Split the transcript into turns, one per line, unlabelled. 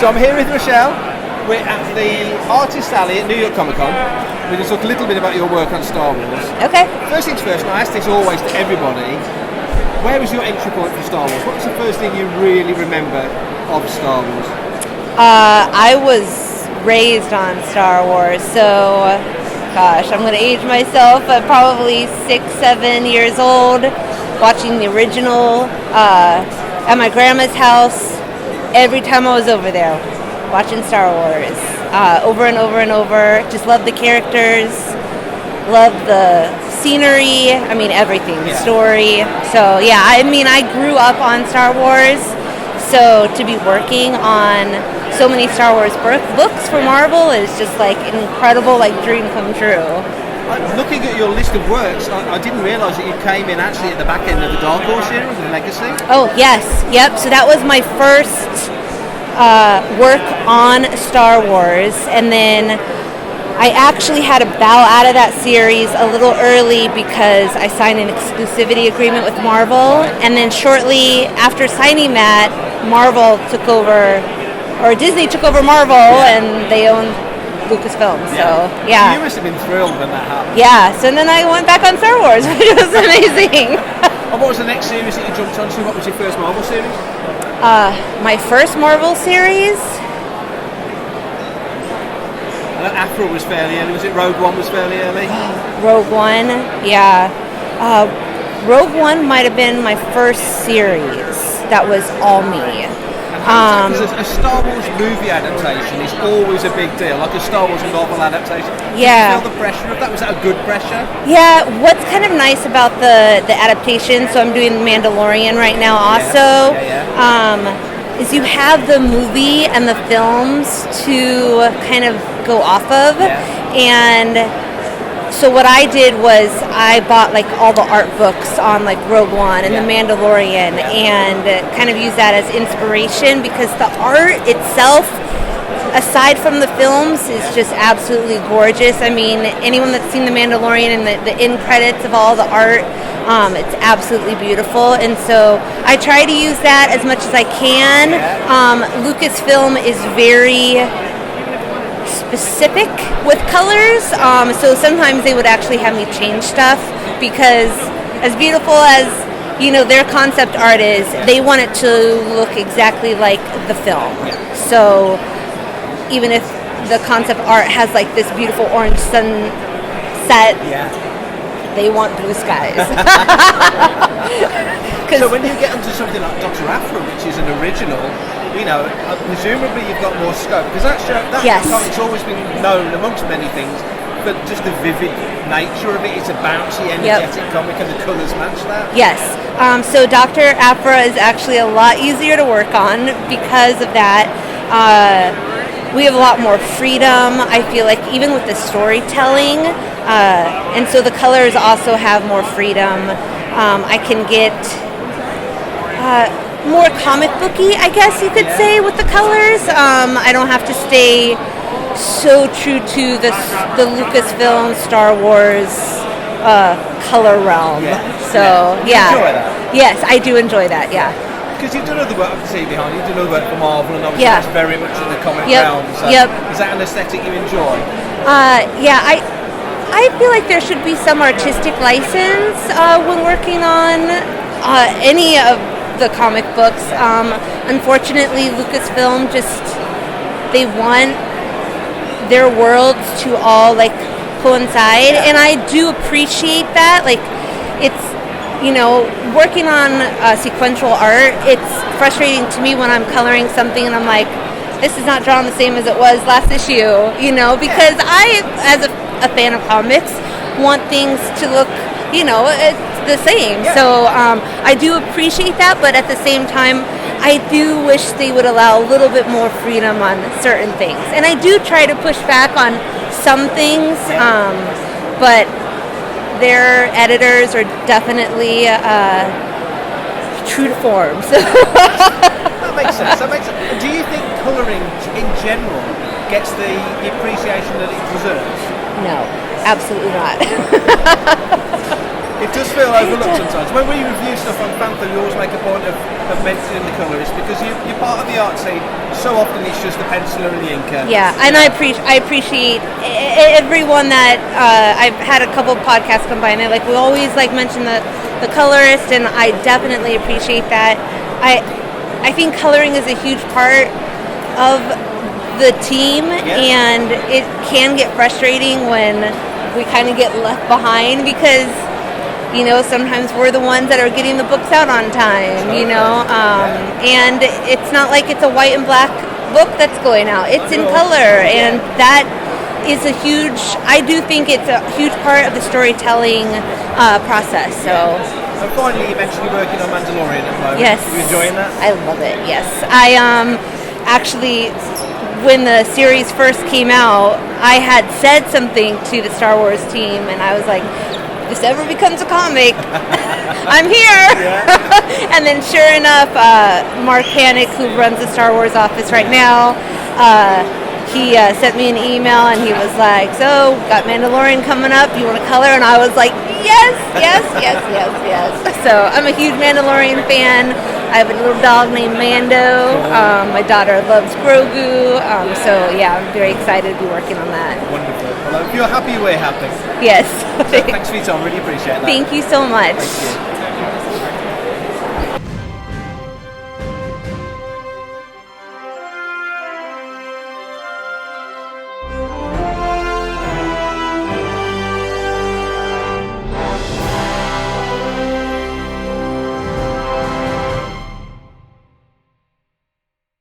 So I'm here with Rachelle. We're at the Artist Alley at New York Comic Con. We're going to talk a little bit about your work on Star Wars.
Okay.
First things first, and I ask this always to everybody, where was your entry point for Star Wars? What's the first thing you really remember of Star Wars?
I was raised on Star Wars, so, gosh, I'm going to age myself, but probably 6-7 years old, watching the original at my grandma's house. Every time I was over there, watching Star Wars, over and over and over. Just love the characters, love the scenery, I mean everything, the story. So yeah, I mean I grew up on Star Wars, so to be working on so many Star Wars books for Marvel is just like an incredible dream come true.
Looking at your list of works, I didn't realise that you came in actually at the back end of the Dark Horse series, the Legacy.
Oh yes, yep. So that was my first work on Star Wars, and then I actually had to bow out of that series a little early because I signed an exclusivity agreement with Marvel, and then shortly after signing that, Marvel took over, or Disney took over Marvel, and they owned Lucasfilm. So yeah.
You must have been thrilled when that happened.
Yeah. So then I went back on Star Wars, which was amazing.
And what was the next series that you jumped onto? What was your first Marvel series?
My first Marvel series.
Aphra was fairly early. Was it Rogue One was fairly early?
Rogue One, yeah. Rogue One might have been my first series that was all me.
Because a Star Wars movie adaptation is always a big deal, like a Star Wars novel adaptation.
Yeah.
Did you feel the pressure of that? Was that a good pressure?
Yeah, what's kind of nice about the adaptation, so I'm doing Mandalorian right now also, is you have the movie and the films to kind of go off of. And so what I did was I bought all the art books on Rogue One and the Mandalorian and kind of used that as inspiration, because the art itself, aside from the films, is just absolutely gorgeous. I mean, anyone that's seen the Mandalorian and the end credits of all the art, it's absolutely beautiful, and so I try to use that as much as I can. Lucasfilm is very specific with colors, so sometimes they would actually have me change stuff, because as beautiful as their concept art is, they want it to look exactly like the film. So even if the concept art has this beautiful orange sunset, they want blue skies.
So when you get onto something like Dr. Aphra, which is an original, presumably you've got more scope, because that comic's always been known amongst many things, but just the vivid nature of it, it's a bouncy, energetic comic, and the colours match that.
Yes. So Dr. Aphra is actually a lot easier to work on because of that. We have a lot more freedom, I feel like, even with the storytelling, and so the colors also have more freedom. I can get more comic booky, I guess you could say, with the colors. I don't have to stay so true to the Lucasfilm Star Wars color realm. So
You enjoy that?
Yes, I do enjoy that. Yeah.
Because you've done other work, I can see behind you, you've done other work for Marvel, and obviously that's very much in the comic realm. So is that an aesthetic you enjoy?
I feel like there should be some artistic license when working on any of the comic books. Unfortunately, Lucasfilm they want their worlds to all coincide, and I do appreciate that. It's working on sequential art, it's frustrating to me when I'm coloring something and I'm like, this is not drawn the same as it was last issue, because I, as a fan of comics, want things to look, it's the same. So I do appreciate that, but at the same time, I do wish they would allow a little bit more freedom on certain things. And I do try to push back on some things, but their editors are definitely true to form. So.
That makes sense. Do you think colouring in general gets the appreciation that it deserves?
No, absolutely not.
It does feel overlooked sometimes. When we review stuff on Fantha, we always make a point of mentioning the colorist, because you're part of the art scene. So often it's just the penciler and the inker.
Yeah, and I appreciate everyone that I've had a couple of podcasts come by, and we always mention the colorist, and I definitely appreciate that. I think coloring is a huge part of the team, and it can get frustrating when we kind of get left behind, because sometimes we're the ones that are getting the books out on time, and it's not like it's a white and black book that's going out. It's in color, and that is I do think it's a huge part of the storytelling process. So.
And finally, you mentioned you're working on Mandalorian at the moment.
Yes.
Are you enjoying that?
I love it, yes. I actually, when the series first came out, I had said something to the Star Wars team, and I was like, if this ever becomes a comic, I'm here. And then sure enough, Mark Panic, who runs the Star Wars office right now, he sent me an email, and he was like, so, got Mandalorian coming up, you want to color? And I was like, yes. So I'm a huge Mandalorian fan. I have a little dog named Mando. My daughter loves Grogu. So yeah, I'm very excited to be working on that.
Wonderful. Well, if you're happy, we're happy.
Yes.
So thanks for your time. Really appreciate that.
Thank you so much.
Thank you.